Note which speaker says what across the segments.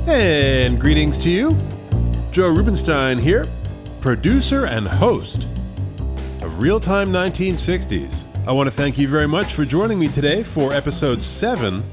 Speaker 1: And greetings to you. Joe Rubenstein here, producer and host of Real-Time 1960s. I want to thank you very much for joining me today for episode 7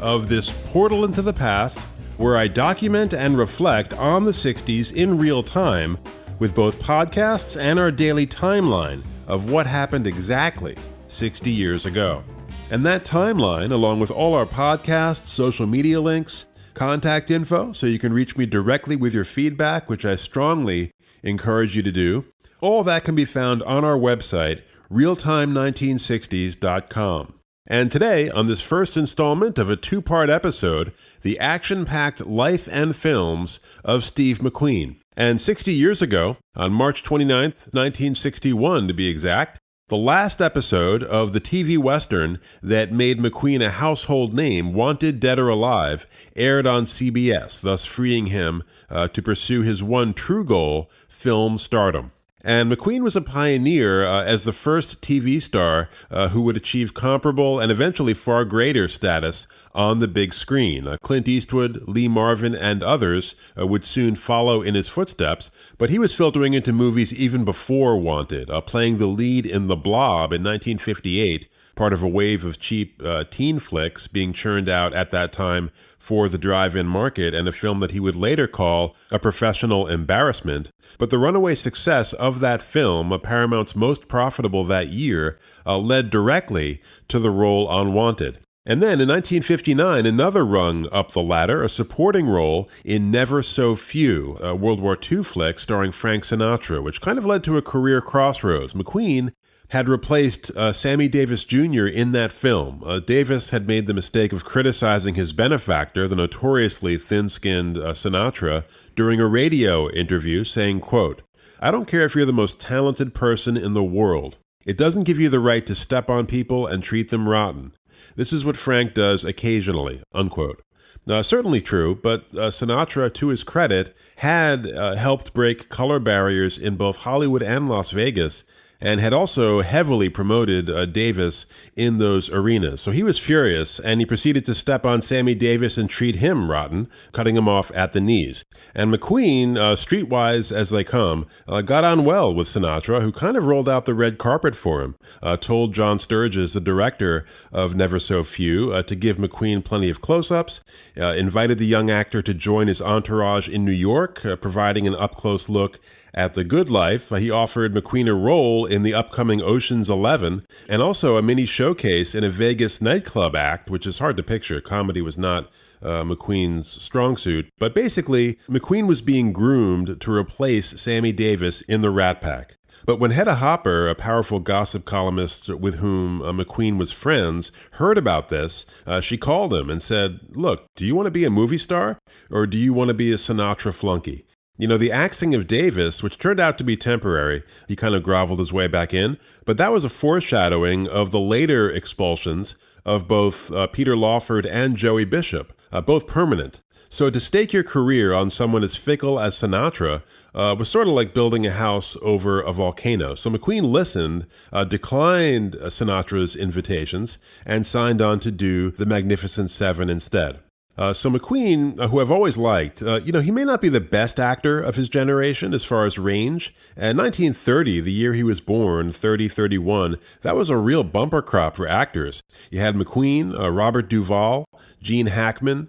Speaker 1: of this portal into the past, where I document and reflect on the 60s in real time with both podcasts and our daily timeline of what happened exactly 60 years ago. And that timeline, along with all our podcasts, social media links, contact info, so you can reach me directly with your feedback, which I strongly encourage you to do. All that can be found on our website, realtime1960s.com. And today, on this first installment of a two-part episode, the action-packed life and films of Steve McQueen. And 60 years ago, on March 29th, 1961 to be exact, the last episode of the TV Western that made McQueen a household name, Wanted Dead or Alive, aired on CBS, thus freeing him to pursue his one true goal, film stardom. And McQueen was a pioneer as the first TV star who would achieve comparable and eventually far greater status on the big screen. Clint Eastwood, Lee Marvin, and others would soon follow in his footsteps, but he was filtering into movies even before Wanted, playing the lead in The Blob in 1958, part of a wave of cheap teen flicks being churned out at that time for the drive-in market, and a film that he would later call a professional embarrassment. But the runaway success of that film, Paramount's most profitable that year, led directly to the role on Wanted. And then in 1959, another rung up the ladder, a supporting role in Never So Few, a World War II flick starring Frank Sinatra, which kind of led to a career crossroads. McQueen had replaced Sammy Davis Jr. in that film. Davis had made the mistake of criticizing his benefactor, the notoriously thin-skinned Sinatra, during a radio interview, saying, quote, "I don't care if you're the most talented person in the world. It doesn't give you the right to step on people and treat them rotten. This is what Frank does occasionally," unquote. Certainly true, but Sinatra, to his credit, had helped break color barriers in both Hollywood and Las Vegas, and had also heavily promoted Davis in those arenas. So he was furious, and he proceeded to step on Sammy Davis and treat him rotten, cutting him off at the knees. And McQueen, streetwise as they come, got on well with Sinatra, who kind of rolled out the red carpet for him, told John Sturges, the director of Never So Few, to give McQueen plenty of close-ups, invited the young actor to join his entourage in New York, providing an up-close look at the good life. He offered McQueen a role in the upcoming Ocean's 11, and also a mini showcase in a Vegas nightclub act, which is hard to picture. Comedy was not McQueen's strong suit. But basically, McQueen was being groomed to replace Sammy Davis in the Rat Pack. But when Hedda Hopper, a powerful gossip columnist with whom McQueen was friends, heard about this, she called him and said, "Look, do you want to be a movie star, or do you want to be a Sinatra flunky?" You know, the axing of Davis, which turned out to be temporary, he kind of groveled his way back in, but that was a foreshadowing of the later expulsions of both Peter Lawford and Joey Bishop, both permanent. So to stake your career on someone as fickle as Sinatra was sort of like building a house over a volcano. So McQueen listened, declined Sinatra's invitations, and signed on to do The Magnificent Seven instead. So McQueen, who I've always liked, he may not be the best actor of his generation as far as range. In 1930, the year he was born, 31, that was a real bumper crop for actors. You had McQueen, Robert Duvall, Gene Hackman,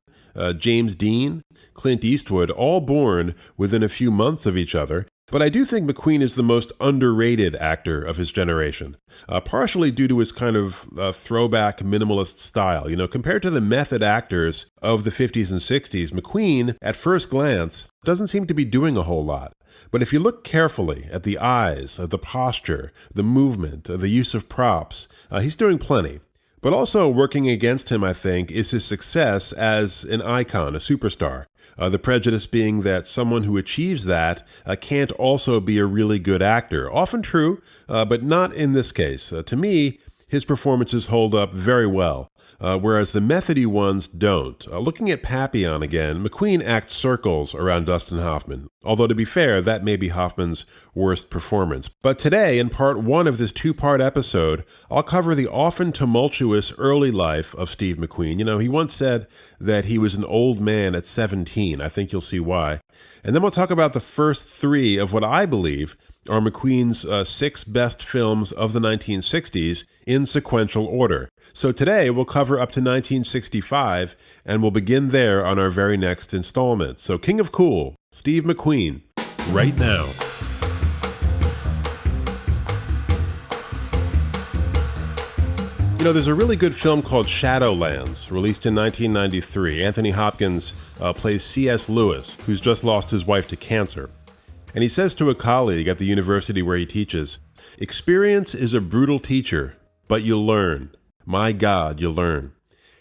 Speaker 1: James Dean, Clint Eastwood, all born within a few months of each other. But I do think McQueen is the most underrated actor of his generation, partially due to his kind of throwback minimalist style. You know, compared to the method actors of the 50s and 60s, McQueen, at first glance, doesn't seem to be doing a whole lot. But if you look carefully at the eyes, the posture, the movement, the use of props, he's doing plenty. But also working against him, I think, is his success as an icon, a superstar. The prejudice being that someone who achieves that can't also be a really good actor. Often true, but not in this case. To me, his performances hold up very well, whereas the methody ones don't. Looking at Papillon again, McQueen acts circles around Dustin Hoffman, although to be fair, that may be Hoffman's worst performance. But today, in part one of this two-part episode, I'll cover the often tumultuous early life of Steve McQueen. You know, he once said that he was an old man at 17. I think you'll see why. And then we'll talk about the first three of what I believe are McQueen's six best films of the 1960s in sequential order. So today we'll cover up to 1965, and we'll begin there on our very next installment. So King of Cool, Steve McQueen, right now. You know, there's a really good film called Shadowlands, released in 1993. Anthony Hopkins plays C.S. Lewis, who's just lost his wife to cancer. And he says to a colleague at the university where he teaches, "Experience is a brutal teacher, but you'll learn. My God, you'll learn."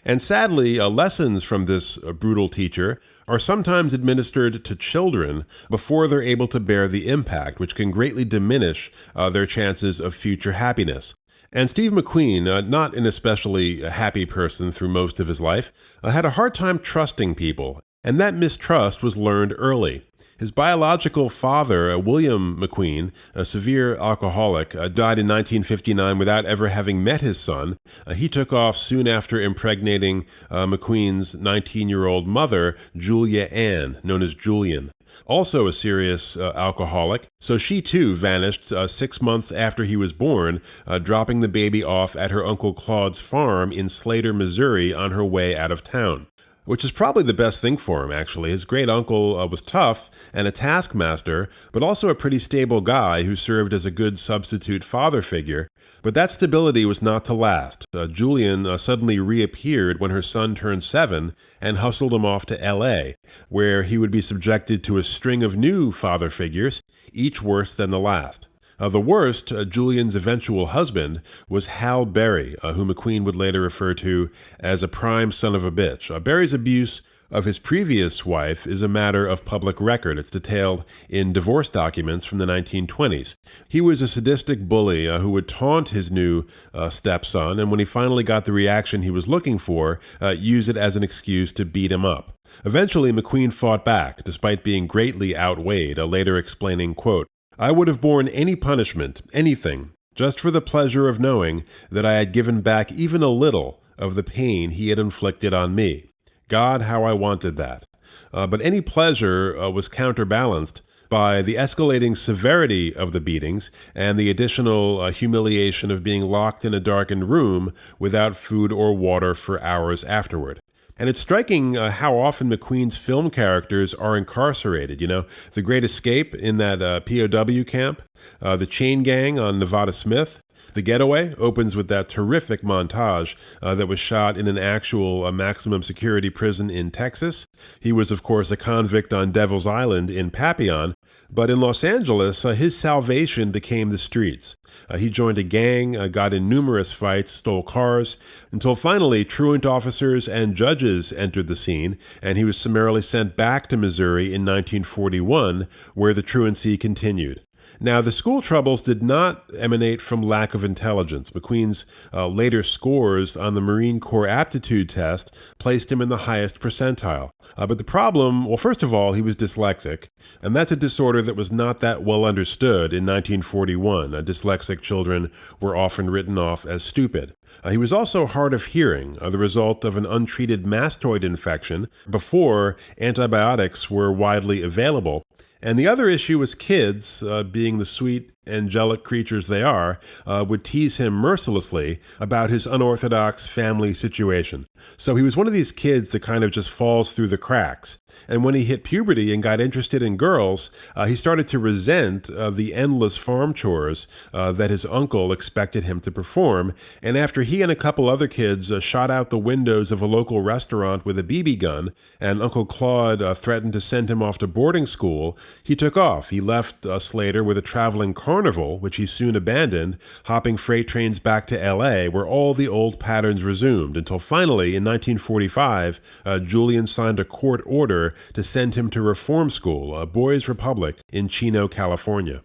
Speaker 1: And sadly, lessons from this brutal teacher are sometimes administered to children before they're able to bear the impact, which can greatly diminish their chances of future happiness. And Steve McQueen, not an especially happy person through most of his life, had a hard time trusting people, and that mistrust was learned early. His biological father, William McQueen, a severe alcoholic, died in 1959 without ever having met his son. He took off soon after impregnating McQueen's 19-year-old mother, Julia Ann, known as Julian, also a serious alcoholic. So she too vanished 6 months after he was born, dropping the baby off at her Uncle Claude's farm in Slater, Missouri on her way out of town. Which is probably the best thing for him, actually. His great-uncle was tough and a taskmaster, but also a pretty stable guy who served as a good substitute father figure. But that stability was not to last. Julian suddenly reappeared when her son turned 7 and hustled him off to L.A., where he would be subjected to a string of new father figures, each worse than the last. The worst, Julian's eventual husband, was Hal Berry, who McQueen would later refer to as a prime son of a bitch. Berry's abuse of his previous wife is a matter of public record. It's detailed in divorce documents from the 1920s. He was a sadistic bully who would taunt his new stepson, and when he finally got the reaction he was looking for, use it as an excuse to beat him up. Eventually, McQueen fought back, despite being greatly outweighed, later explaining, quote, "I would have borne any punishment, anything, just for the pleasure of knowing that I had given back even a little of the pain he had inflicted on me. God, how I wanted that." But any pleasure was counterbalanced by the escalating severity of the beatings and the additional humiliation of being locked in a darkened room without food or water for hours afterward. And it's striking how often McQueen's film characters are incarcerated. You know, The Great Escape in that POW camp, The Chain Gang on Nevada Smith. The Getaway opens with that terrific montage that was shot in an actual maximum security prison in Texas. He was, of course, a convict on Devil's Island in Papillon, but in Los Angeles, his salvation became the streets. He joined a gang, got in numerous fights, stole cars, until finally truant officers and judges entered the scene, and he was summarily sent back to Missouri in 1941, where the truancy continued. Now, the school troubles did not emanate from lack of intelligence. McQueen's later scores on the Marine Corps aptitude test placed him in the highest percentile. But the problem, well, first of all, he was dyslexic, and that's a disorder that was not that well understood in 1941. Dyslexic children were often written off as stupid. He was also hard of hearing, the result of an untreated mastoid infection before antibiotics were widely available. And the other issue was kids, being the sweet, angelic creatures they are, would tease him mercilessly about his unorthodox family situation. So he was one of these kids that kind of just falls through the cracks. And when he hit puberty and got interested in girls, he started to resent the endless farm chores that his uncle expected him to perform. And after he and a couple other kids shot out the windows of a local restaurant with a BB gun, and Uncle Claude threatened to send him off to boarding school, he took off. He left Slater with a traveling carnival, which he soon abandoned, hopping freight trains back to L.A., where all the old patterns resumed, until finally, in 1945, Julian signed a court order to send him to reform school, Boys Republic, in Chino, California.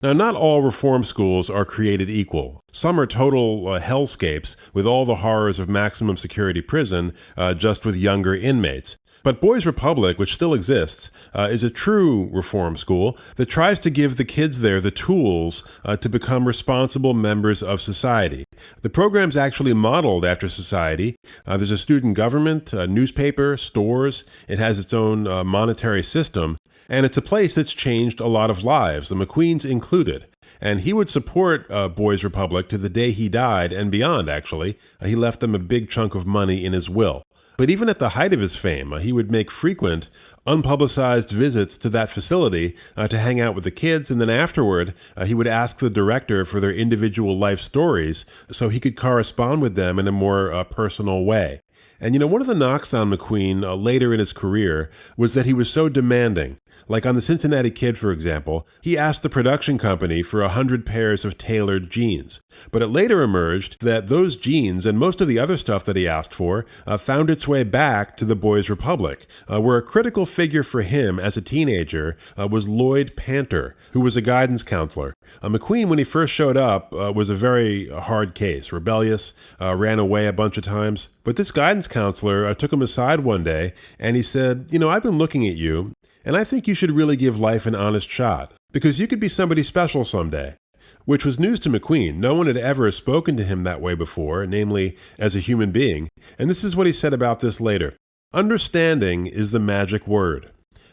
Speaker 1: Now, not all reform schools are created equal. Some are total hellscapes with all the horrors of maximum security prison, just with younger inmates. But Boys Republic, which still exists, is a true reform school that tries to give the kids there the tools to become responsible members of society. The program's actually modeled after society. There's a student government, a newspaper, stores. It has its own monetary system. And it's a place that's changed a lot of lives, the McQueens included. And he would support Boys Republic to the day he died and beyond, actually. He left them a big chunk of money in his will. But even at the height of his fame, he would make frequent, unpublicized visits to that facility to hang out with the kids, and then afterward, he would ask the director for their individual life stories so he could correspond with them in a more personal way. And one of the knocks on McQueen later in his career was that he was so demanding. Like on the Cincinnati Kid, for example, he asked the production company for 100 pairs of tailored jeans. But it later emerged that those jeans and most of the other stuff that he asked for found its way back to the Boys Republic, where a critical figure for him as a teenager was Lloyd Panter, who was a guidance counselor. McQueen, when he first showed up, was a very hard case, rebellious, ran away a bunch of times. But this guidance counselor took him aside one day and he said, I've been looking at you, and I think you should really give life an honest shot, because you could be somebody special someday. Which was news to McQueen. No one had ever spoken to him that way before, namely as a human being. And this is what he said about this later. Understanding is the magic word.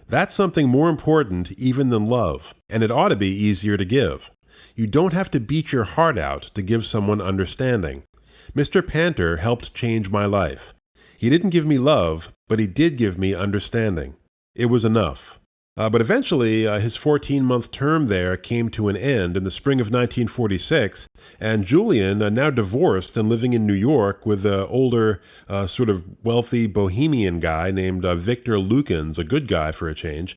Speaker 1: That's something more important even than love, and it ought to be easier to give. You don't have to beat your heart out to give someone understanding. Mr. Panter helped change my life. He didn't give me love, but he did give me understanding. It was enough. But eventually, his 14-month term there came to an end in the spring of 1946, and Julian, now divorced and living in New York with an older, sort of wealthy bohemian guy named Victor Lukens, a good guy for a change,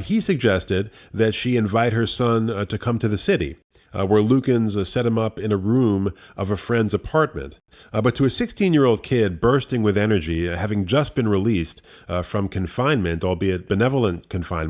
Speaker 1: he suggested that she invite her son to come to the city, where Lukens set him up in a room of a friend's apartment. But to a 16-year-old kid bursting with energy, having just been released from confinement, albeit benevolent confinement,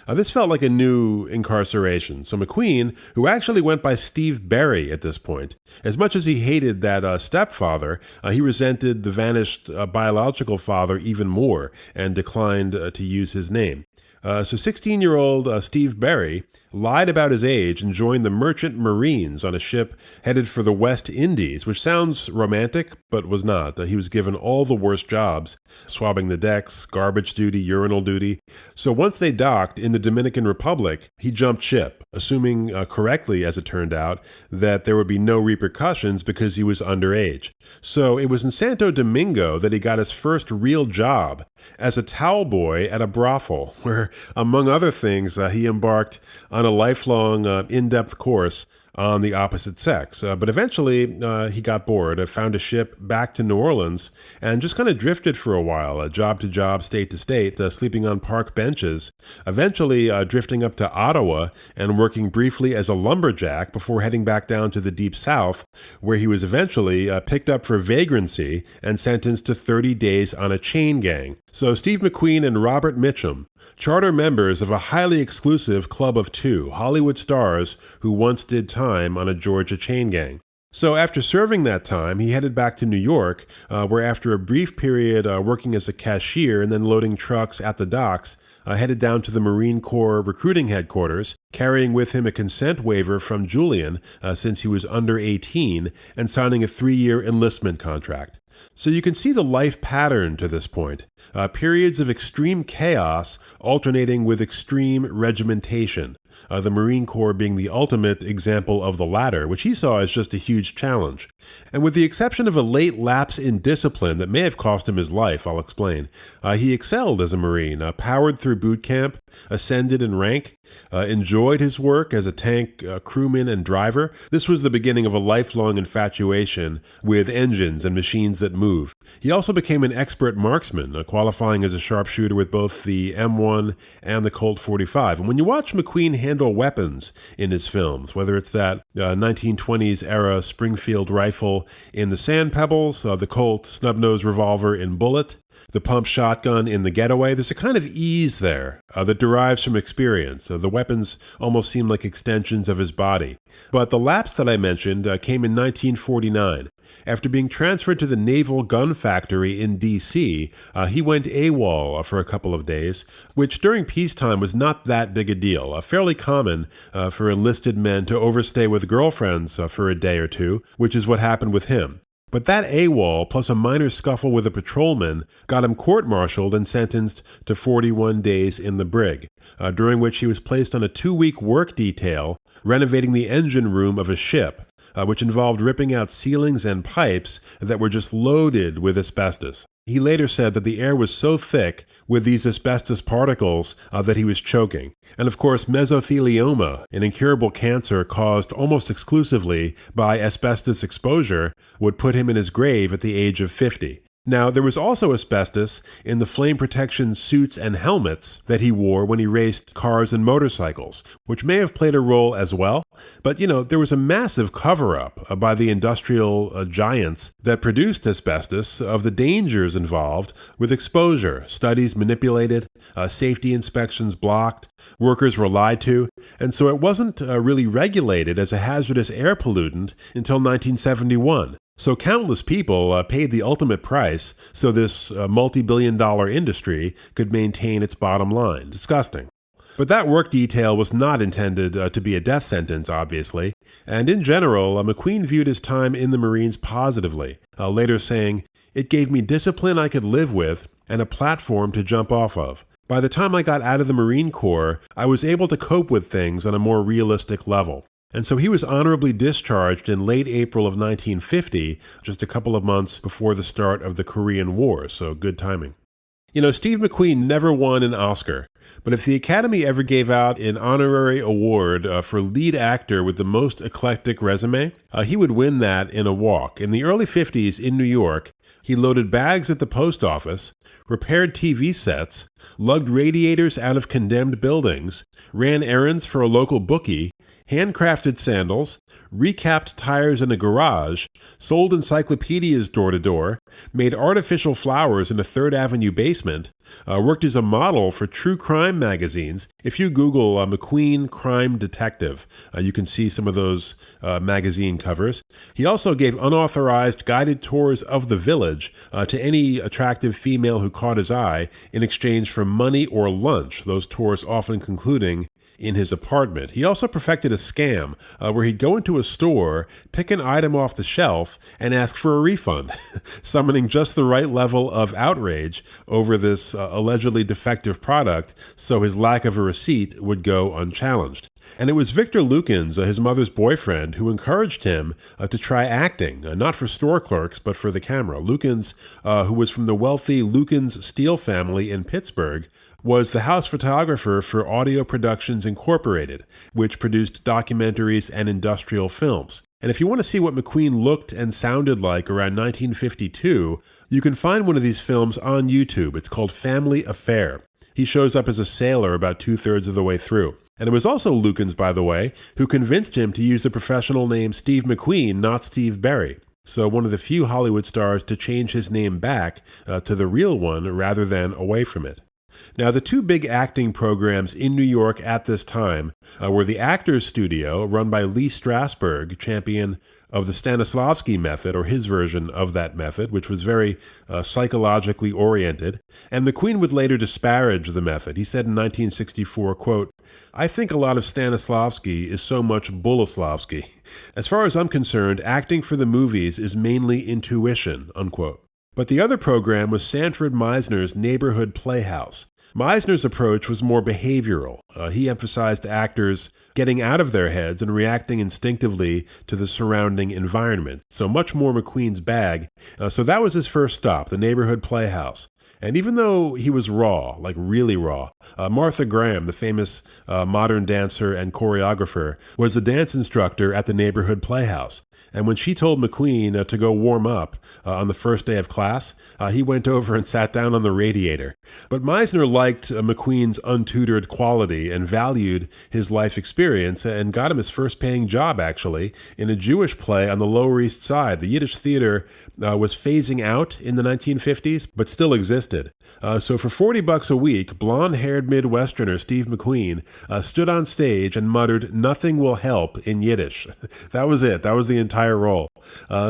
Speaker 1: this felt like a new incarceration. So McQueen, who actually went by Steve Berry at this point, as much as he hated that stepfather, he resented the vanished biological father even more and declined to use his name. So 16-year-old Steve Berry lied about his age and joined the Merchant Marines on a ship headed for the West Indies, which sounds romantic, but was not. He was given all the worst jobs, swabbing the decks, garbage duty, urinal duty. So once they docked in the Dominican Republic, he jumped ship, assuming correctly, as it turned out, that there would be no repercussions because he was underage. So it was in Santo Domingo that he got his first real job as a towel boy at a brothel, where, among other things, he embarked on a lifelong, in-depth course on the opposite sex. But eventually, he got bored, found a ship back to New Orleans, and just kind of drifted for a while, job to job, state to state, sleeping on park benches, eventually drifting up to Ottawa and working briefly as a lumberjack before heading back down to the Deep South, where he was eventually picked up for vagrancy and sentenced to 30 days on a chain gang. So Steve McQueen and Robert Mitchum, charter members of a highly exclusive club of two, Hollywood stars who once did time on a Georgia chain gang. So after serving that time, he headed back to New York, where after a brief period working as a cashier and then loading trucks at the docks, headed down to the Marine Corps recruiting headquarters, carrying with him a consent waiver from Julian since he was under 18, and signing a 3-year enlistment contract. So you can see the life pattern to this point. Periods of extreme chaos alternating with extreme regimentation. The Marine Corps being the ultimate example of the latter, which he saw as just a huge challenge. And with the exception of a late lapse in discipline that may have cost him his life, I'll explain, he excelled as a Marine, powered through boot camp, ascended in rank, enjoyed his work as a tank crewman and driver. This was the beginning of a lifelong infatuation with engines and machines that move. He also became an expert marksman, qualifying as a sharpshooter with both the M1 and the Colt 45. And when you watch McQueen handle weapons in his films, whether it's that 1920s era Springfield rifle in The Sand Pebbles, the Colt snub-nose revolver in Bullet, the pump shotgun in The Getaway. There's a kind of ease there that derives from experience. The weapons almost seem like extensions of his body. But the lapse that I mentioned came in 1949. After being transferred to the Naval Gun Factory in D.C., he went AWOL for a couple of days, which during peacetime was not that big a deal. Fairly common for enlisted men to overstay with girlfriends for a day or two, which is what happened with him. But that AWOL, plus a minor scuffle with a patrolman, got him court-martialed and sentenced to 41 days in the brig, during which he was placed on a 2-week work detail renovating the engine room of a ship, which involved ripping out ceilings and pipes that were just loaded with asbestos. He later said that the air was so thick with these asbestos particles that he was choking. And of course, mesothelioma, an incurable cancer caused almost exclusively by asbestos exposure, would put him in his grave at the age of 50. Now, there was also asbestos in the flame protection suits and helmets that he wore when he raced cars and motorcycles, which may have played a role as well. But, there was a massive cover-up by the industrial giants that produced asbestos of the dangers involved with exposure. Studies manipulated, safety inspections blocked, workers were lied to, and so it wasn't really regulated as a hazardous air pollutant until 1971. So countless people paid the ultimate price so this multi-billion-dollar industry could maintain its bottom line. Disgusting. But that work detail was not intended to be a death sentence, obviously, and in general, McQueen viewed his time in the Marines positively, later saying, "It gave me discipline I could live with and a platform to jump off of. By the time I got out of the Marine Corps, I was able to cope with things on a more realistic level." And so he was honorably discharged in late April of 1950, just a couple of months before the start of the Korean War, so good timing. Steve McQueen never won an Oscar, but if the Academy ever gave out an honorary award for lead actor with the most eclectic resume, he would win that in a walk. In the early 50s in New York, he loaded bags at the post office, repaired TV sets, lugged radiators out of condemned buildings, ran errands for a local bookie, handcrafted sandals, recapped tires in a garage, sold encyclopedias door to door, made artificial flowers in a 3rd Avenue basement, worked as a model for true crime magazines. If you Google McQueen Crime Detective, you can see some of those magazine covers. He also gave unauthorized guided tours of the village to any attractive female who caught his eye in exchange for money or lunch, those tours often concluding in his apartment. He also perfected a scam where he'd go into a store, pick an item off the shelf, and ask for a refund, summoning just the right level of outrage over this allegedly defective product so his lack of a receipt would go unchallenged. And it was Victor Lukens, his mother's boyfriend, who encouraged him to try acting, not for store clerks, but for the camera. Lukens, who was from the wealthy Lukens Steel family in Pittsburgh, was the house photographer for Audio Productions Incorporated, which produced documentaries and industrial films. And if you want to see what McQueen looked and sounded like around 1952, you can find one of these films on YouTube. It's called Family Affair. He shows up as a sailor about 2/3 of the way through. And it was also Lukens, by the way, who convinced him to use the professional name Steve McQueen, not Steve Berry. So one of the few Hollywood stars to change his name back to the real one rather than away from it. Now, the two big acting programs in New York at this time were the Actors Studio, run by Lee Strasberg, champion of the Stanislavski method, or his version of that method, which was very psychologically oriented. And McQueen would later disparage the method. He said in 1964, quote, "I think a lot of Stanislavski is so much Boleslavski. As far as I'm concerned, acting for the movies is mainly intuition," unquote. But the other program was Sanford Meisner's Neighborhood Playhouse. Meisner's approach was more behavioral. He emphasized actors getting out of their heads and reacting instinctively to the surrounding environment. So much more McQueen's bag. So that was his first stop, the Neighborhood Playhouse. And even though he was raw, like really raw, Martha Graham, the famous modern dancer and choreographer, was the dance instructor at the Neighborhood Playhouse. And when she told McQueen to go warm up on the first day of class, he went over and sat down on the radiator. But Meisner liked McQueen's untutored quality and valued his life experience and got him his first paying job, actually, in a Jewish play on the Lower East Side. The Yiddish theater was phasing out in the 1950s, but still existed. existed. So for $40 a week, blonde-haired Midwesterner Steve McQueen stood on stage and muttered, "Nothing will help" in Yiddish. That was it. That was the entire role.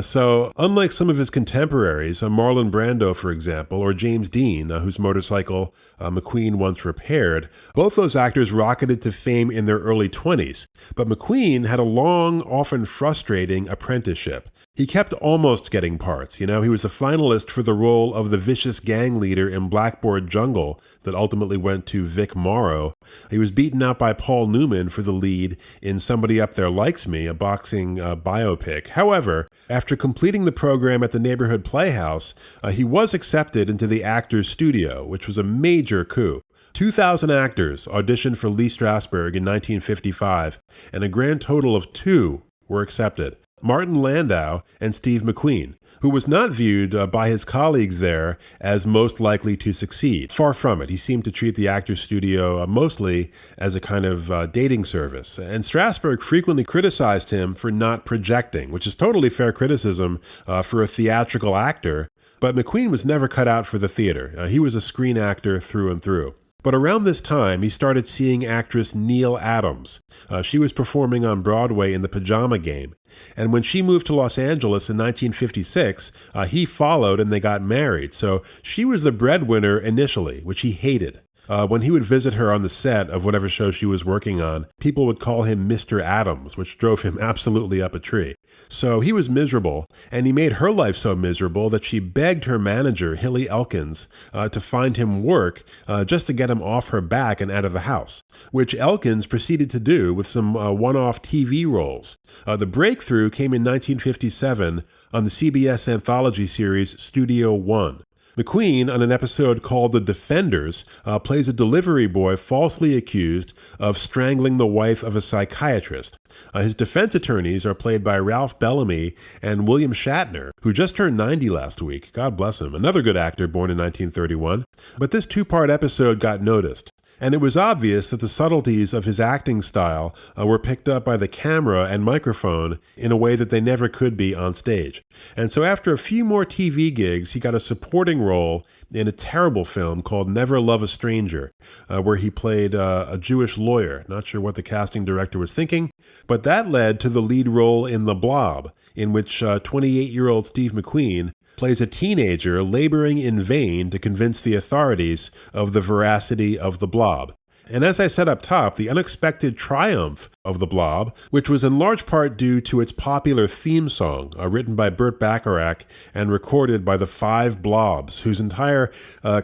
Speaker 1: So unlike some of his contemporaries, Marlon Brando, for example, or James Dean, whose motorcycle McQueen once repaired, both those actors rocketed to fame in their early 20s. But McQueen had a long, often frustrating apprenticeship. He kept almost getting parts. He was a finalist for the role of the vicious gang leader in Blackboard Jungle that ultimately went to Vic Morrow. He was beaten out by Paul Newman for the lead in Somebody Up There Likes Me, a boxing biopic. However, after completing the program at the neighborhood playhouse, he was accepted into the Actors Studio, which was a major coup. 2,000 actors auditioned for Lee Strasberg in 1955, and a grand total of 2 were accepted: Martin Landau and Steve McQueen, who was not viewed by his colleagues there as most likely to succeed. Far from it. He seemed to treat the Actors Studio mostly as a kind of dating service. And Strasberg frequently criticized him for not projecting, which is totally fair criticism for a theatrical actor. But McQueen was never cut out for the theater. He was a screen actor through and through. But around this time, he started seeing actress Neil Adams. She was performing on Broadway in The Pajama Game. And when she moved to Los Angeles in 1956, he followed and they got married. So she was the breadwinner initially, which he hated. When he would visit her on the set of whatever show she was working on, people would call him Mr. Adams, which drove him absolutely up a tree. So he was miserable, and he made her life so miserable that she begged her manager, Hilly Elkins, to find him work just to get him off her back and out of the house, which Elkins proceeded to do with some one-off TV roles. The breakthrough came in 1957 on the CBS anthology series Studio One. McQueen, on an episode called The Defenders, plays a delivery boy falsely accused of strangling the wife of a psychiatrist. His defense attorneys are played by Ralph Bellamy and William Shatner, who just turned 90 last week. God bless him. Another good actor born in 1931. But this 2-part episode got noticed. And it was obvious that the subtleties of his acting style were picked up by the camera and microphone in a way that they never could be on stage. And so after a few more TV gigs, he got a supporting role in a terrible film called Never Love a Stranger, where he played a Jewish lawyer. Not sure what the casting director was thinking, but that led to the lead role in The Blob, in which 28-year-old Steve McQueen plays a teenager laboring in vain to convince the authorities of the veracity of the blob. And as I said up top, the unexpected triumph of The Blob, which was in large part due to its popular theme song, written by Burt Bacharach and recorded by the Five Blobs, whose entire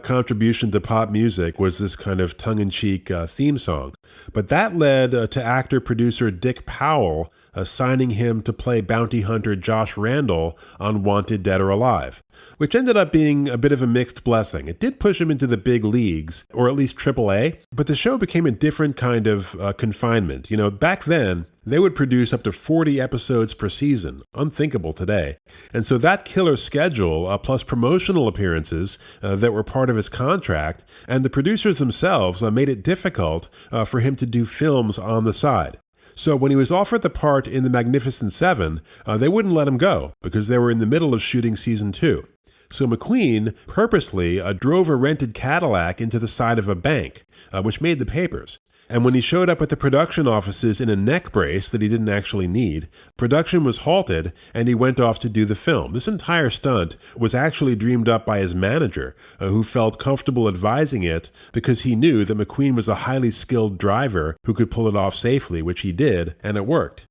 Speaker 1: contribution to pop music was this kind of tongue-in-cheek theme song. But that led to actor-producer Dick Powell signing him to play bounty hunter Josh Randall on Wanted Dead or Alive, which ended up being a bit of a mixed blessing. It did push him into the big leagues, or at least AAA, but the show became a different kind of confinement. Back then, they would produce up to 40 episodes per season, unthinkable today. And so that killer schedule, plus promotional appearances that were part of his contract, and the producers themselves made it difficult for him to do films on the side. So when he was offered the part in The Magnificent Seven, they wouldn't let him go because they were in the middle of shooting season 2. So McQueen purposely drove a rented Cadillac into the side of a bank, which made the papers. And when he showed up at the production offices in a neck brace that he didn't actually need, production was halted and he went off to do the film. This entire stunt was actually dreamed up by his manager, who felt comfortable advising it because he knew that McQueen was a highly skilled driver who could pull it off safely, which he did, and it worked.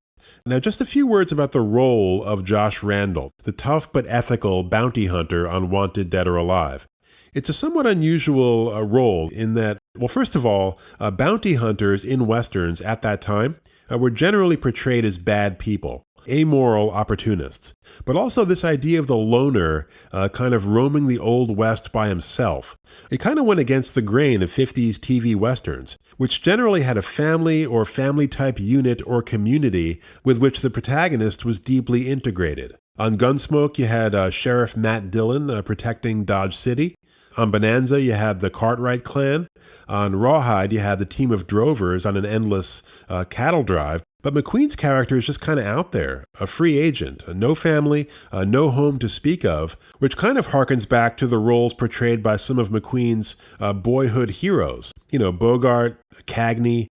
Speaker 1: Now, just a few words about the role of Josh Randall, the tough but ethical bounty hunter on Wanted Dead or Alive. It's a somewhat unusual role in that, well, first of all, bounty hunters in Westerns at that time were generally portrayed as bad people, amoral opportunists. But also this idea of the loner kind of roaming the Old West by himself. It kind of went against the grain of 50s TV Westerns, which generally had a family or family-type unit or community with which the protagonist was deeply integrated. On Gunsmoke, you had Sheriff Matt Dillon protecting Dodge City. On Bonanza, you had the Cartwright clan. On Rawhide, you had the team of drovers on an endless cattle drive. But McQueen's character is just kind of out there, a free agent, no family, no home to speak of, which kind of harkens back to the roles portrayed by some of McQueen's boyhood heroes. You know, Bogart, Cagney,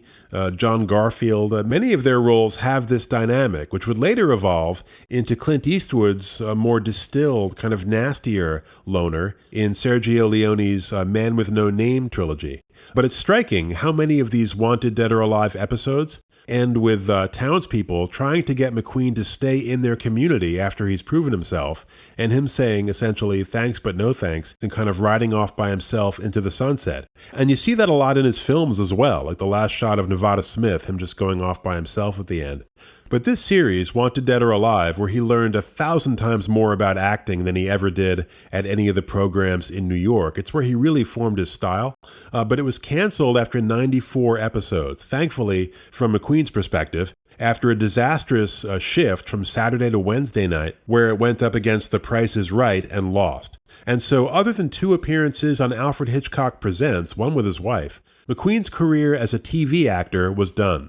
Speaker 1: John Garfield. Many of their roles have this dynamic, which would later evolve into Clint Eastwood's more distilled, kind of nastier loner in Sergio Leone's Man with No Name trilogy. But it's striking how many of these Wanted Dead or Alive episodes end with townspeople trying to get McQueen to stay in their community after he's proven himself, and him saying essentially thanks but no thanks, and kind of riding off by himself into the sunset. And you see that a lot in his films as well, like the last shot of Nevada Smith, him just going off by himself at the end. But this series, Wanted Dead or Alive, where he learned 1,000 times more about acting than he ever did at any of the programs in New York, it's where he really formed his style. But it was canceled after 94 episodes, thankfully, from McQueen's perspective, after a disastrous shift from Saturday to Wednesday night, where it went up against The Price is Right and lost. And so, other than 2 appearances on Alfred Hitchcock Presents, one with his wife, McQueen's career as a TV actor was done.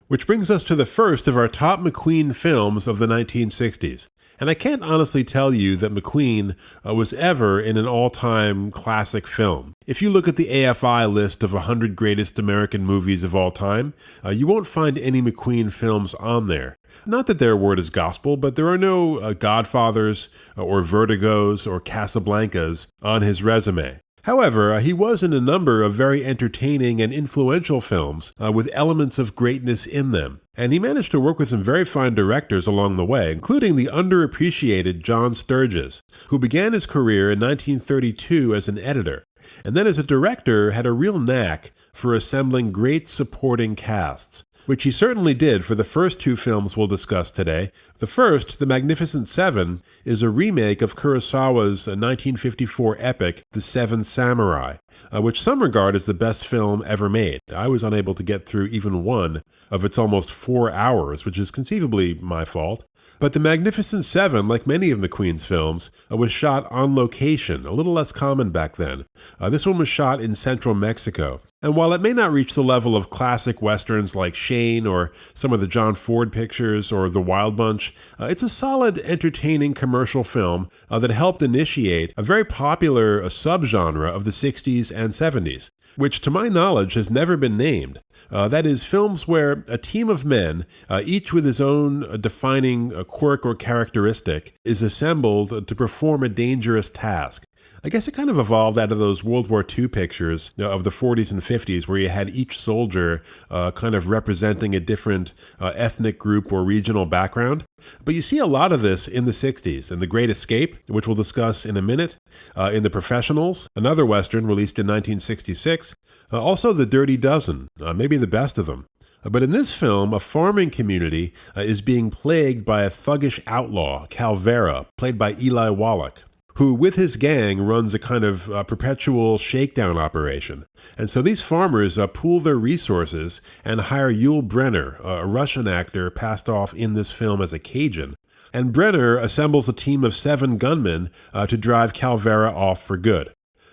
Speaker 1: Which brings us to the first of our top McQueen films of the 1960s. And I can't honestly tell you that McQueen was ever in an all-time classic film. If you look at the AFI list of 100 greatest American movies of all time, you won't find any McQueen films on there. Not that their word is gospel, but there are no Godfathers or Vertigos or Casablancas on his resume. However, he was in a number of very entertaining and influential films with elements of greatness in them. And he managed to work with some very fine directors along the way, including the underappreciated John Sturges, who began his career in 1932 as an editor, and then as a director had a real knack for assembling great supporting casts, which he certainly did for the first 2 films we'll discuss today. The first, The Magnificent Seven, is a remake of Kurosawa's 1954 epic, The Seven Samurai, which some regard as the best film ever made. I was unable to get through even one of its almost 4 hours, which is conceivably my fault. But The Magnificent Seven, like many of McQueen's films, was shot on location, a little less common back then. This one was shot in central Mexico. And while it may not reach the level of classic westerns like Shane or some of the John Ford pictures or The Wild Bunch, it's a solid, entertaining commercial film that helped initiate a very popular subgenre of the 60s and 70s, which to my knowledge has never been named. That is, films where a team of men, each with his own defining quirk or characteristic, is assembled to perform a dangerous task. I guess it kind of evolved out of those World War II pictures of the 40s and 50s where you had each soldier kind of representing a different ethnic group or regional background. But you see a lot of this in the 60s, in The Great Escape, which we'll discuss in a minute, in The Professionals, another Western released in 1966, also The Dirty Dozen, maybe the best of them. But in this film, a farming community is being plagued by a thuggish outlaw, Calvera, played by Eli Wallach, who with his gang runs a kind of perpetual shakedown operation. And so these farmers pool their resources and hire Yul Brynner, a Russian actor passed off in this film as a Cajun. And Brynner assembles a team of 7 gunmen to drive Calvera off for good.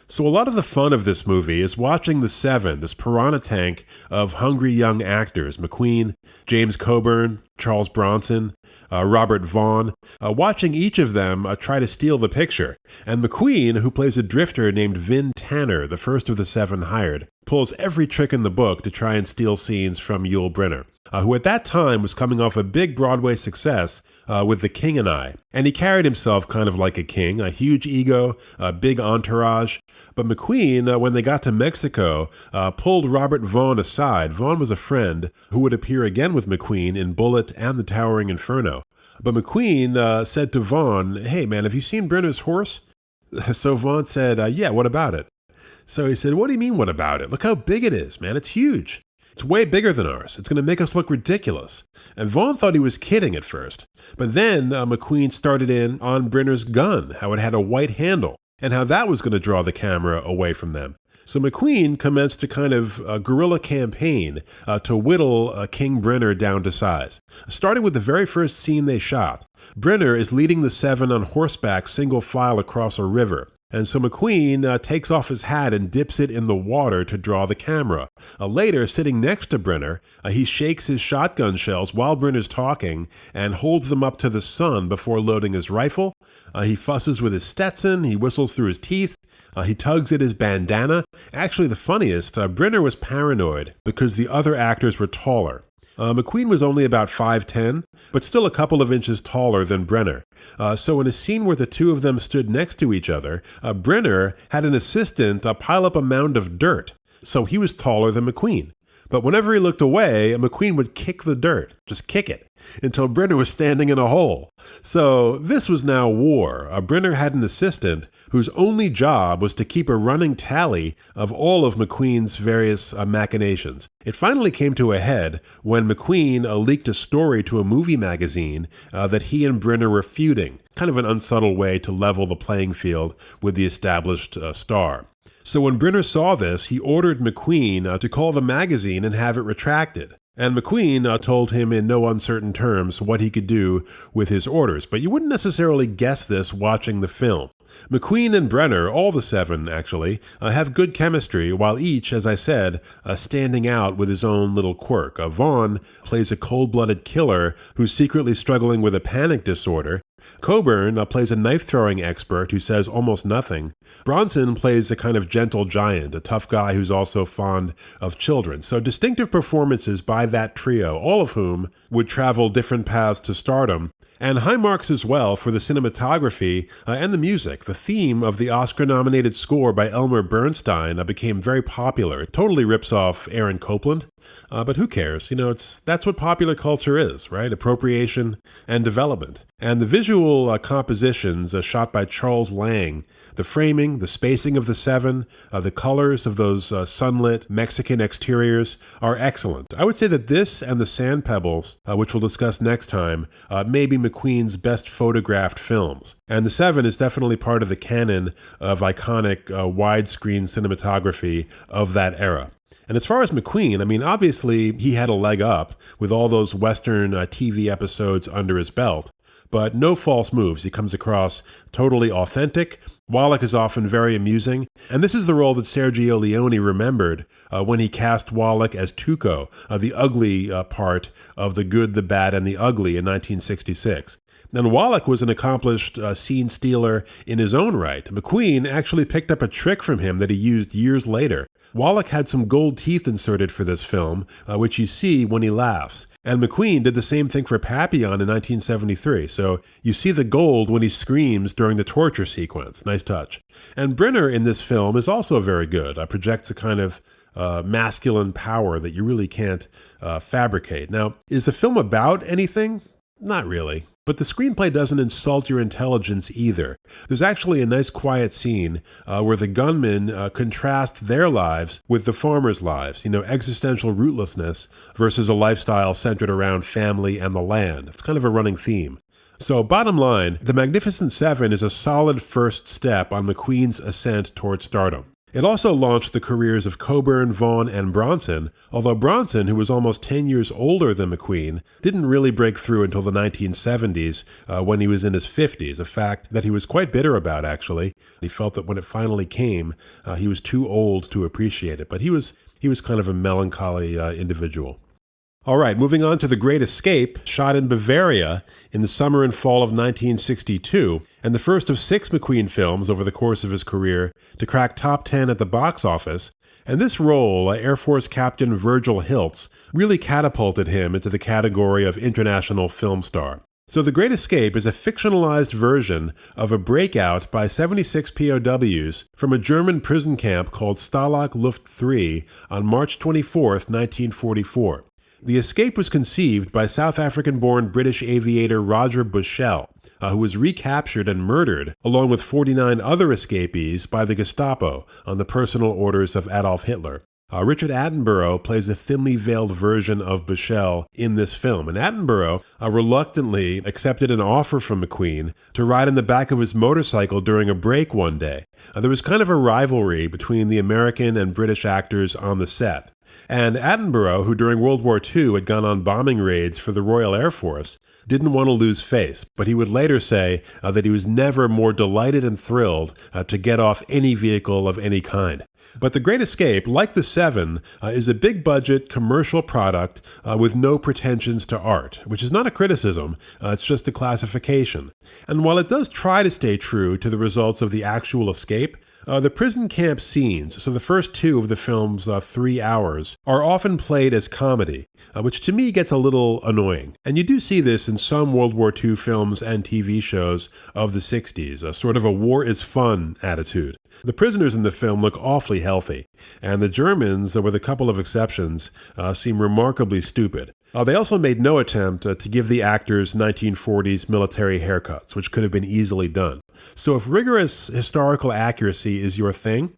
Speaker 1: So a lot of the fun of this movie is watching the 7, this piranha tank of hungry young actors, McQueen, James Coburn, Charles Bronson, Robert Vaughn, watching each of them try to steal the picture. And McQueen, who plays a drifter named Vin Tanner, the first of the 7 hired, pulls every trick in the book to try and steal scenes from Yul Brynner, who at that time was coming off a big Broadway success with The King and I. And he carried himself kind of like a king, a huge ego, a big entourage. But McQueen, when they got to Mexico, pulled Robert Vaughn aside. Vaughn was a friend who would appear again with McQueen in Bullitt and The Towering Inferno. But McQueen said to Vaughn, "Hey man, have you seen Brynner's horse?" So Vaughn said, "Yeah, what about it?" So he said, "What do you mean, what about it? Look how big it is, man. It's huge. It's way bigger than ours. It's going to make us look ridiculous." And Vaughn thought he was kidding at first. But then McQueen started in on Brynner's gun, how it had a white handle, and how that was going to draw the camera away from them. So McQueen commenced a kind of guerrilla campaign to whittle King Brynner down to size. Starting with the very first scene they shot, Brynner is leading the 7 on horseback single file across a river. And so McQueen takes off his hat and dips it in the water to draw the camera. Later, sitting next to Brenner, he shakes his shotgun shells while Brenner's talking and holds them up to the sun before loading his rifle. He fusses with his Stetson, he whistles through his teeth, he tugs at his bandana. Actually, the funniest, Brenner was paranoid because the other actors were taller. McQueen was only about 5'10", but still a couple of inches taller than Brenner. So in a scene where the two of them stood next to each other, Brenner had an assistant pile up a mound of dirt, so he was taller than McQueen. But whenever he looked away, McQueen would kick the dirt, just kick it, until Brenner was standing in a hole. So this was now war. Brenner had an assistant whose only job was to keep a running tally of all of McQueen's various machinations. It finally came to a head when McQueen leaked a story to a movie magazine that he and Brenner were feuding, kind of an unsubtle way to level the playing field with the established star. So when Brenner saw this, he ordered McQueen to call the magazine and have it retracted. And McQueen told him in no uncertain terms what he could do with his orders. But you wouldn't necessarily guess this watching the film. McQueen and Brenner, all the seven actually, have good chemistry, while each, as I said, standing out with his own little quirk. Vaughn plays a cold-blooded killer who's secretly struggling with a panic disorder. Coburn plays a knife-throwing expert who says almost nothing. Bronson plays a kind of gentle giant, a tough guy who's also fond of children. So distinctive performances by that trio, all of whom would travel different paths to stardom. And high marks as well for the cinematography and the music. The theme of the Oscar-nominated score by Elmer Bernstein became very popular. It totally rips off Aaron Copland, but who cares? That's what popular culture is, right? Appropriation and development. And the visual compositions shot by Charles Lang, the framing, the spacing of the seven, the colors of those sunlit Mexican exteriors are excellent. I would say that this and the Sand Pebbles, which we'll discuss next time, may be McQueen's best photographed films. And The Seven is definitely part of the canon of iconic widescreen cinematography of that era. And as far as McQueen, obviously he had a leg up with all those Western TV episodes under his belt. But no false moves. He comes across totally authentic. Wallach is often very amusing. And this is the role that Sergio Leone remembered when he cast Wallach as Tuco, the ugly part of The Good, the Bad, and the Ugly in 1966. And Wallach was an accomplished scene stealer in his own right. McQueen actually picked up a trick from him that he used years later. Wallach had some gold teeth inserted for this film, which you see when he laughs. And McQueen did the same thing for Papillon in 1973. So you see the gold when he screams during the torture sequence. Nice touch. And Brenner in this film is also very good. Projects a kind of masculine power that you really can't fabricate. Now, is the film about anything? Not really. But the screenplay doesn't insult your intelligence either. There's actually a nice quiet scene where the gunmen contrast their lives with the farmers' lives, existential rootlessness versus a lifestyle centered around family and the land. It's kind of a running theme. So bottom line, The Magnificent Seven is a solid first step on McQueen's ascent toward stardom. It also launched the careers of Coburn, Vaughn, and Bronson, although Bronson, who was almost 10 years older than McQueen, didn't really break through until the 1970s when he was in his 50s, a fact that he was quite bitter about, actually. He felt that when it finally came, he was too old to appreciate it, but he was kind of a melancholy individual. All right, moving on to The Great Escape, shot in Bavaria in the summer and fall of 1962, and the first of 6 McQueen films over the course of his career to crack top 10 at the box office. And this role, Air Force Captain Virgil Hiltz, really catapulted him into the category of international film star. So The Great Escape is a fictionalized version of a breakout by 76 POWs from a German prison camp called Stalag Luft 3 on March 24, 1944. The escape was conceived by South African-born British aviator Roger Bushell, who was recaptured and murdered, along with 49 other escapees, by the Gestapo on the personal orders of Adolf Hitler. Richard Attenborough plays a thinly veiled version of Bushell in this film, and Attenborough reluctantly accepted an offer from McQueen to ride in the back of his motorcycle during a break one day. There was kind of a rivalry between the American and British actors on the set. And Attenborough, who during World War II had gone on bombing raids for the Royal Air Force, didn't want to lose face, but he would later say that he was never more delighted and thrilled to get off any vehicle of any kind. But The Great Escape, like The Seven, is a big-budget commercial product with no pretensions to art, which is not a criticism, it's just a classification. And while it does try to stay true to the results of the actual escape, the prison camp scenes, so the first two of the film's 3 hours, are often played as comedy, which to me gets a little annoying. And you do see this in some World War II films and TV shows of the 60s, a sort of a war is fun attitude. The prisoners in the film look awfully healthy, and the Germans, with a couple of exceptions, seem remarkably stupid. They also made no attempt to give the actors 1940s military haircuts, which could have been easily done. So if rigorous historical accuracy is your thing,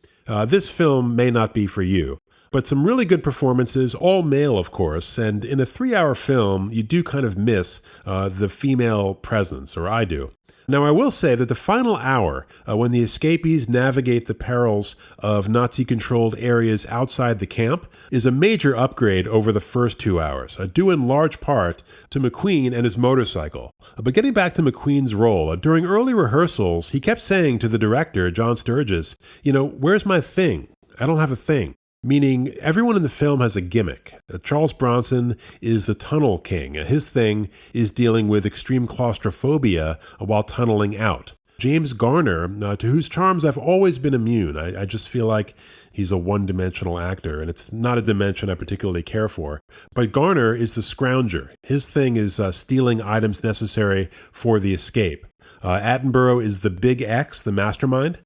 Speaker 1: this film may not be for you. But some really good performances, all male of course, and in a 3-hour film, you do kind of miss the female presence, or I do. Now, I will say that the final hour, when the escapees navigate the perils of Nazi-controlled areas outside the camp, is a major upgrade over the first 2 hours, due in large part to McQueen and his motorcycle. But getting back to McQueen's role, during early rehearsals, he kept saying to the director, John Sturges, where's my thing? I don't have a thing. Meaning everyone in the film has a gimmick. Charles Bronson is the tunnel king. His thing is dealing with extreme claustrophobia while tunneling out. James Garner, to whose charms I've always been immune. I just feel like he's a one-dimensional actor, and it's not a dimension I particularly care for. But Garner is the scrounger. His thing is stealing items necessary for the escape. Attenborough is the Big X, the mastermind.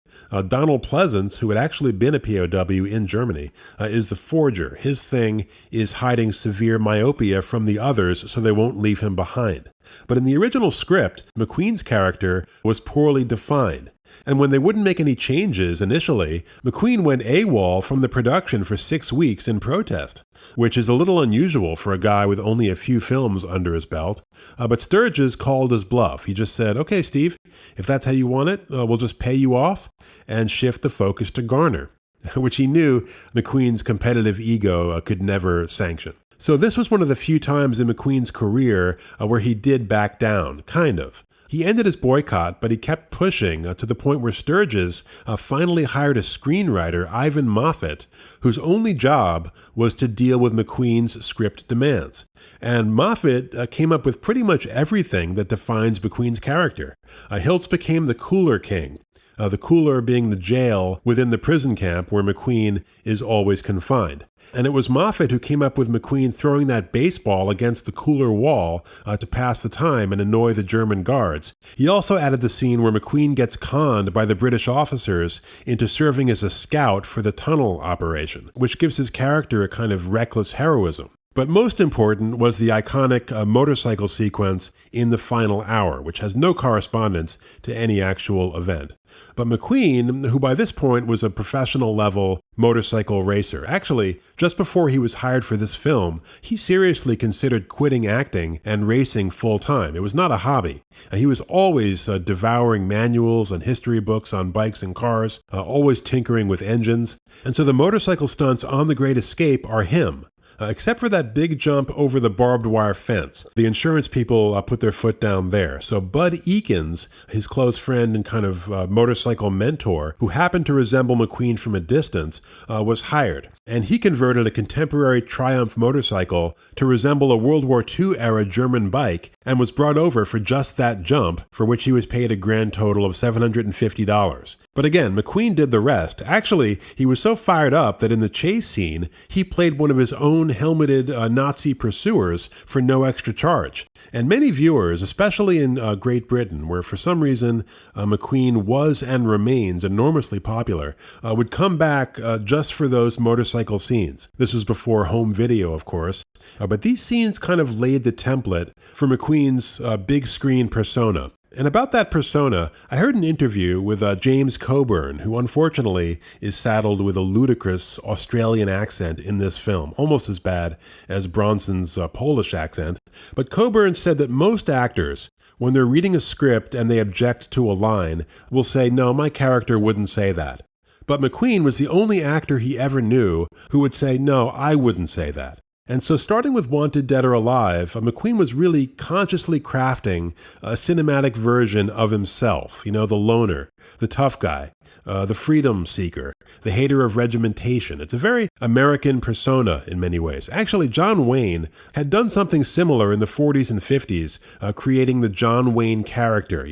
Speaker 1: Donald Pleasance, who had actually been a POW in Germany, is the forger. His thing is hiding severe myopia from the others so they won't leave him behind. But in the original script, McQueen's character was poorly defined. And when they wouldn't make any changes initially, McQueen went AWOL from the production for 6 weeks in protest, which is a little unusual for a guy with only a few films under his belt. But Sturges called his bluff. He just said, okay, Steve, if that's how you want it, we'll just pay you off and shift the focus to Garner, which he knew McQueen's competitive ego could never sanction. So this was one of the few times in McQueen's career where he did back down, kind of. He ended his boycott, but he kept pushing to the point where Sturges finally hired a screenwriter, Ivan Moffat, whose only job was to deal with McQueen's script demands. And Moffat came up with pretty much everything that defines McQueen's character. Hiltz became the cooler king. The cooler being the jail within the prison camp where McQueen is always confined. And it was Moffat who came up with McQueen throwing that baseball against the cooler wall to pass the time and annoy the German guards. He also added the scene where McQueen gets conned by the British officers into serving as a scout for the tunnel operation, which gives his character a kind of reckless heroism. But most important was the iconic motorcycle sequence in the final hour, which has no correspondence to any actual event. But McQueen, who by this point was a professional-level motorcycle racer, actually, just before he was hired for this film, he seriously considered quitting acting and racing full-time. It was not a hobby. He was always devouring manuals and history books on bikes and cars, always tinkering with engines. And so the motorcycle stunts on The Great Escape are him. Except for that big jump over the barbed wire fence. The insurance people put their foot down there. So Bud Eakins, his close friend and kind of motorcycle mentor, who happened to resemble McQueen from a distance, was hired. And he converted a contemporary Triumph motorcycle to resemble a World War II-era German bike and was brought over for just that jump, for which he was paid a grand total of $750. But again, McQueen did the rest. Actually, he was so fired up that in the chase scene, he played one of his own helmeted Nazi pursuers for no extra charge. And many viewers, especially in Great Britain, where for some reason McQueen was and remains enormously popular, would come back just for those motorcycle scenes. This was before home video, of course. But these scenes kind of laid the template for McQueen's big screen persona. And about that persona, I heard an interview with James Coburn, who unfortunately is saddled with a ludicrous Australian accent in this film, almost as bad as Bronson's Polish accent. But Coburn said that most actors, when they're reading a script and they object to a line, will say, no, my character wouldn't say that. But McQueen was the only actor he ever knew who would say, no, I wouldn't say that. And so starting with Wanted Dead or Alive, McQueen was really consciously crafting a cinematic version of himself, the loner, the tough guy, the freedom seeker, the hater of regimentation. It's a very American persona in many ways. Actually, John Wayne had done something similar in the 40s and 50s, creating the John Wayne character,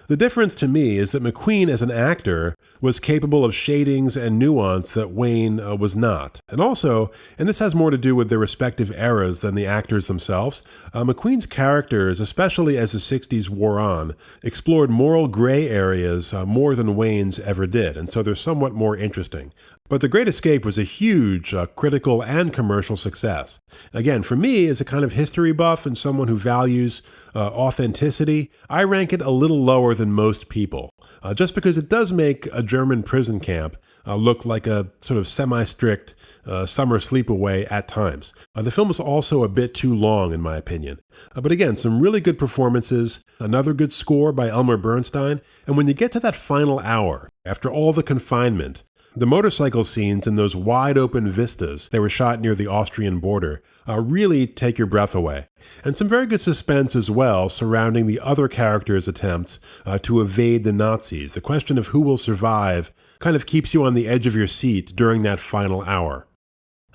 Speaker 1: The difference to me is that McQueen as an actor was capable of shadings and nuance that Wayne was not. And also, and this has more to do with their respective eras than the actors themselves, McQueen's characters, especially as the 60s wore on, explored moral gray areas more than Wayne's ever did, and so they're somewhat more interesting. But The Great Escape was a huge critical and commercial success. Again, for me, as a kind of history buff and someone who values authenticity, I rank it a little lower than most people, just because it does make a German prison camp look like a sort of semi-strict summer sleepaway at times. The film is also a bit too long, in my opinion. But again, some really good performances, another good score by Elmer Bernstein, and when you get to that final hour, after all the confinement, the motorcycle scenes and those wide-open vistas that were shot near the Austrian border really take your breath away. And some very good suspense as well surrounding the other characters' attempts to evade the Nazis. The question of who will survive kind of keeps you on the edge of your seat during that final hour.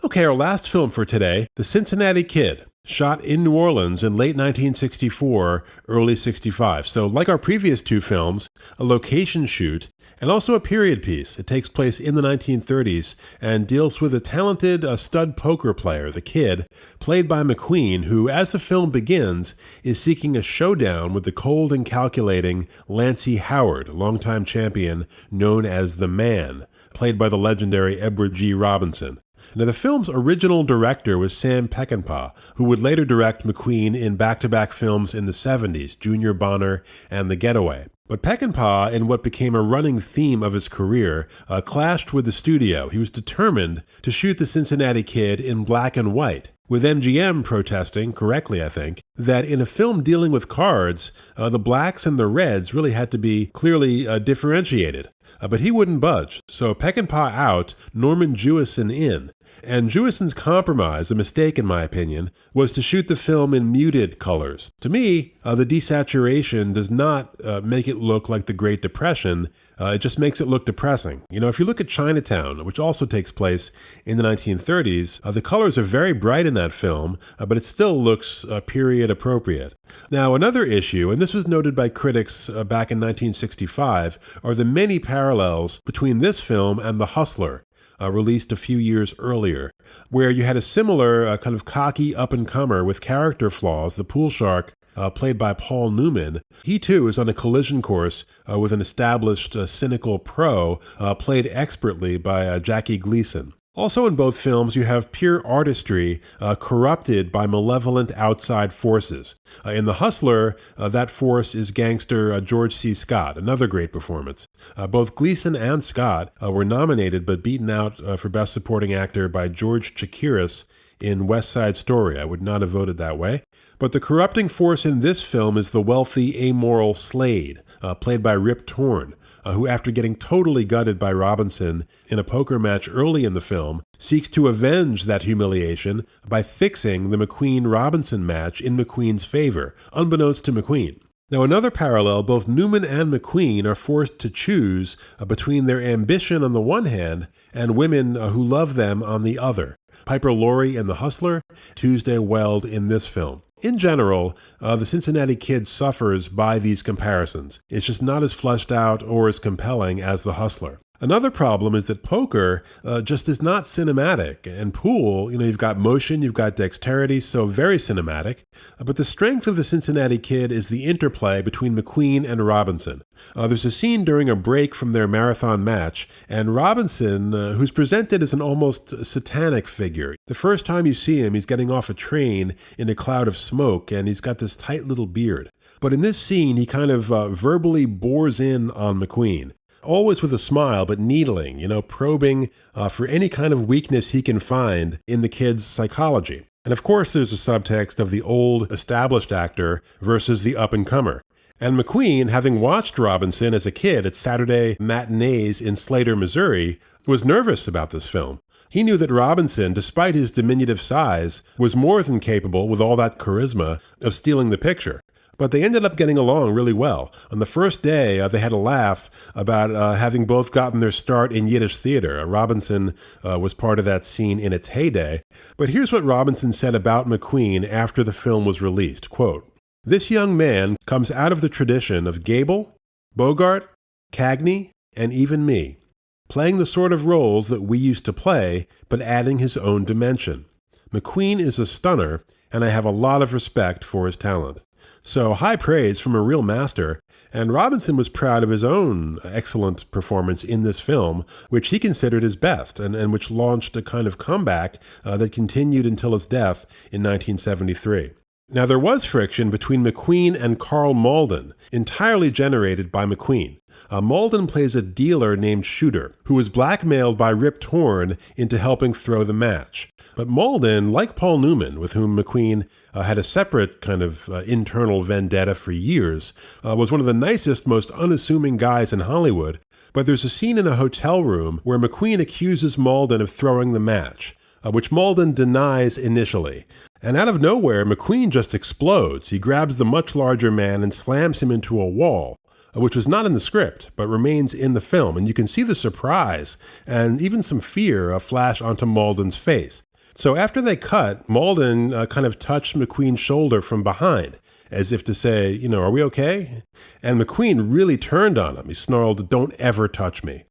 Speaker 1: Okay, our last film for today, The Cincinnati Kid, shot in New Orleans in late 1964, early 65. So like our previous two films, a location shoot and also a period piece. It takes place in the 1930s and deals with a talented stud poker player, the Kid, played by McQueen, who, as the film begins, is seeking a showdown with the cold and calculating Lancey Howard, a longtime champion known as the Man, played by the legendary Edward G. Robinson. Now, the film's original director was Sam Peckinpah, who would later direct McQueen in back-to-back films in the 70s, Junior Bonner and The Getaway. But Peckinpah, in what became a running theme of his career, clashed with the studio. He was determined to shoot The Cincinnati Kid in black and white, with MGM protesting, correctly I think, that in a film dealing with cards, the blacks and the reds really had to be clearly differentiated. But he wouldn't budge. So Peckinpah out, Norman Jewison in. And Jewison's compromise, a mistake in my opinion, was to shoot the film in muted colors. To me, the desaturation does not make it look like the Great Depression. It just makes it look depressing. If you look at Chinatown, which also takes place in the 1930s, the colors are very bright in that film, but it still looks period appropriate. Now, another issue, and this was noted by critics back in 1965, are the many parallels between this film and The Hustler, released a few years earlier, where you had a similar kind of cocky up-and-comer with character flaws, the pool shark, played by Paul Newman. He too is on a collision course with an established cynical pro, played expertly by Jackie Gleason. Also in both films, you have pure artistry corrupted by malevolent outside forces. In The Hustler, that force is gangster George C. Scott, another great performance. Both Gleason and Scott were nominated but beaten out for Best Supporting Actor by George Chakiris in West Side Story. I would not have voted that way. But the corrupting force in this film is the wealthy, amoral Slade, played by Rip Torn, who, after getting totally gutted by Robinson in a poker match early in the film, seeks to avenge that humiliation by fixing the McQueen-Robinson match in McQueen's favor, unbeknownst to McQueen. Now, another parallel, both Newman and McQueen are forced to choose between their ambition on the one hand and women who love them on the other. Piper Laurie in The Hustler, Tuesday Weld in this film. In general, The Cincinnati Kid suffers by these comparisons. It's just not as fleshed out or as compelling as The Hustler. Another problem is that poker just is not cinematic. And pool, you've got motion, you've got dexterity, so very cinematic. But the strength of The Cincinnati Kid is the interplay between McQueen and Robinson. There's a scene during a break from their marathon match, and Robinson, who's presented as an almost satanic figure. The first time you see him, he's getting off a train in a cloud of smoke, and he's got this tight little beard. But in this scene, he kind of verbally bores in on McQueen. Always with a smile, but needling, probing for any kind of weakness he can find in the kid's psychology. And of course, there's a subtext of the old, established actor versus the up-and-comer. And McQueen, having watched Robinson as a kid at Saturday matinees in Slater, Missouri, was nervous about this film. He knew that Robinson, despite his diminutive size, was more than capable, with all that charisma, of stealing the picture. But they ended up getting along really well. On the first day, they had a laugh about having both gotten their start in Yiddish theater. Robinson was part of that scene in its heyday. But here's what Robinson said about McQueen after the film was released. Quote, "This young man comes out of the tradition of Gable, Bogart, Cagney, and even me, playing the sort of roles that we used to play, but adding his own dimension. McQueen is a stunner, and I have a lot of respect for his talent." So high praise from a real master, and Robinson was proud of his own excellent performance in this film, which he considered his best, and which launched a kind of comeback that continued until his death in 1973. Now, there was friction between McQueen and Karl Malden, entirely generated by McQueen. Malden plays a dealer named Shooter, who was blackmailed by Rip Torn into helping throw the match. But Malden, like Paul Newman, with whom McQueen had a separate kind of internal vendetta for years, was one of the nicest, most unassuming guys in Hollywood. But there's a scene in a hotel room where McQueen accuses Malden of throwing the match, which Malden denies initially. And out of nowhere, McQueen just explodes. He grabs the much larger man and slams him into a wall, which was not in the script, but remains in the film. And you can see the surprise and even some fear flash onto Malden's face. So after they cut, Malden kind of touched McQueen's shoulder from behind, as if to say, are we okay? And McQueen really turned on him. He snarled, "Don't ever touch me."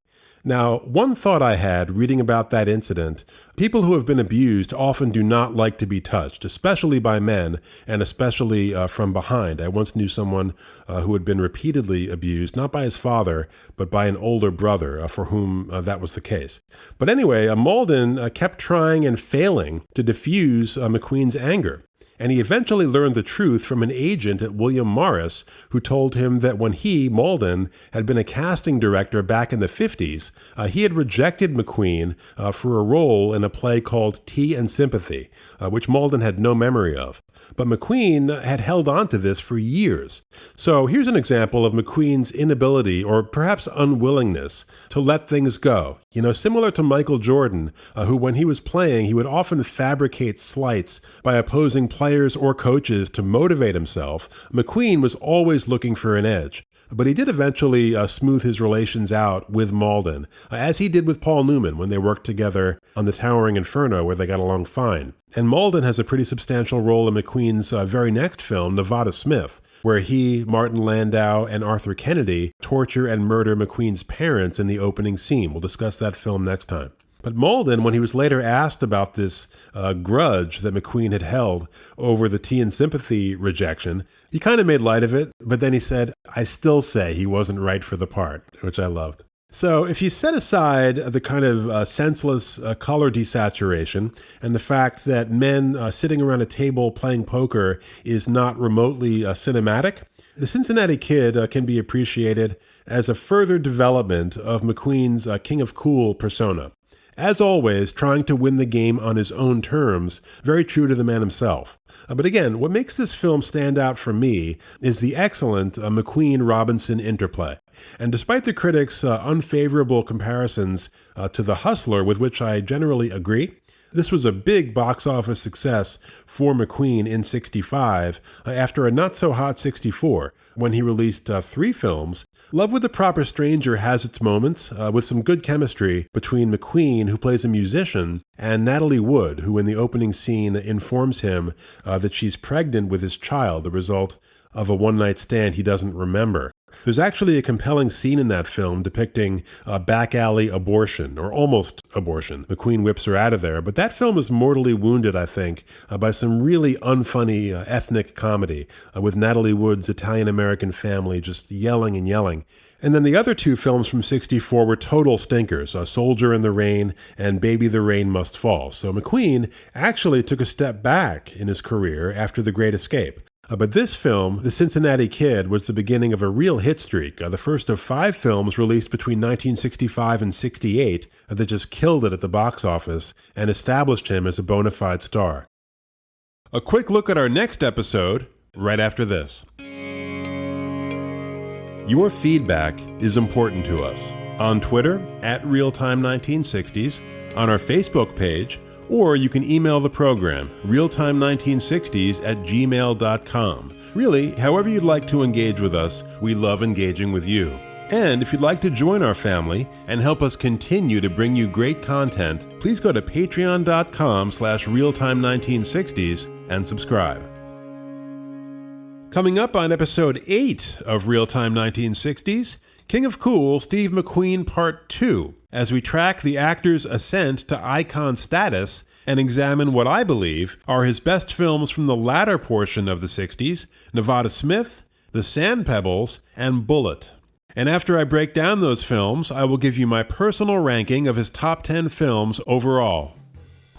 Speaker 1: Now, one thought I had reading about that incident, people who have been abused often do not like to be touched, especially by men, and especially from behind. I once knew someone who had been repeatedly abused, not by his father, but by an older brother for whom that was the case. But anyway, Malden kept trying and failing to diffuse McQueen's anger. And he eventually learned the truth from an agent at William Morris, who told him that when he, Malden, had been a casting director back in the 50s, he had rejected McQueen for a role in a play called Tea and Sympathy, which Malden had no memory of. But McQueen had held on to this for years. So here's an example of McQueen's inability, or perhaps unwillingness, to let things go. Similar to Michael Jordan, who when he was playing, he would often fabricate slights by opposing players or coaches to motivate himself. McQueen was always looking for an edge. But he did eventually smooth his relations out with Malden, as he did with Paul Newman when they worked together on The Towering Inferno, where they got along fine. And Malden has a pretty substantial role in McQueen's very next film, Nevada Smith, where he, Martin Landau, and Arthur Kennedy torture and murder McQueen's parents in the opening scene. We'll discuss that film next time. But Malden, when he was later asked about this grudge that McQueen had held over the Tea and Sympathy rejection, he kind of made light of it, but then he said, "I still say he wasn't right for the part," which I loved. So if you set aside the kind of senseless color desaturation and the fact that men sitting around a table playing poker is not remotely cinematic, the Cincinnati Kid can be appreciated as a further development of McQueen's King of Cool persona. As always, trying to win the game on his own terms, very true to the man himself. But again, what makes this film stand out for me is the excellent McQueen-Robinson interplay. And despite the critics' unfavorable comparisons to The Hustler, with which I generally agree, this was a big box office success for McQueen in '65 after a not-so-hot '64, when he released 3 films. Love with the Proper Stranger has its moments, with some good chemistry between McQueen, who plays a musician, and Natalie Wood, who in the opening scene informs him that she's pregnant with his child, the result of a one-night stand he doesn't remember. There's actually a compelling scene in that film depicting a back alley abortion, or almost abortion. McQueen whips her out of there, but that film is mortally wounded, I think, by some really unfunny ethnic comedy, with Natalie Wood's Italian-American family just yelling and yelling. And then the other 2 films from '64 were total stinkers, Soldier in the Rain and Baby the Rain Must Fall. So McQueen actually took a step back in his career after The Great Escape. But this film, The Cincinnati Kid, was the beginning of a real hit streak, the first of 5 films released between 1965 and '68 that just killed it at the box office and established him as a bona fide star. A quick look at our next episode right after this. Your feedback is important to us. on Twitter at Realtime1960s, on our Facebook page, or you can email the program, realtime1960s@gmail.com. Really, however you'd like to engage with us, we love engaging with you. And if you'd like to join our family and help us continue to bring you great content, please go to patreon.com/realtime1960s and subscribe. Coming up on episode 8 of Realtime 1960s, King of Cool, Steve McQueen Part 2, as we track the actor's ascent to icon status and examine what I believe are his best films from the latter portion of the 60s, Nevada Smith, The Sand Pebbles, and Bullet. And after I break down those films, I will give you my personal ranking of his top 10 films overall.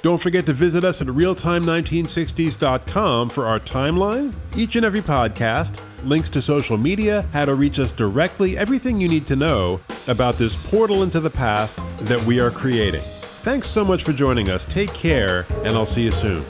Speaker 1: Don't forget to visit us at realtime1960s.com for our timeline, each and every podcast, links to social media, how to reach us directly, everything you need to know about this portal into the past that we are creating. Thanks so much for joining us. Take care, and I'll see you soon.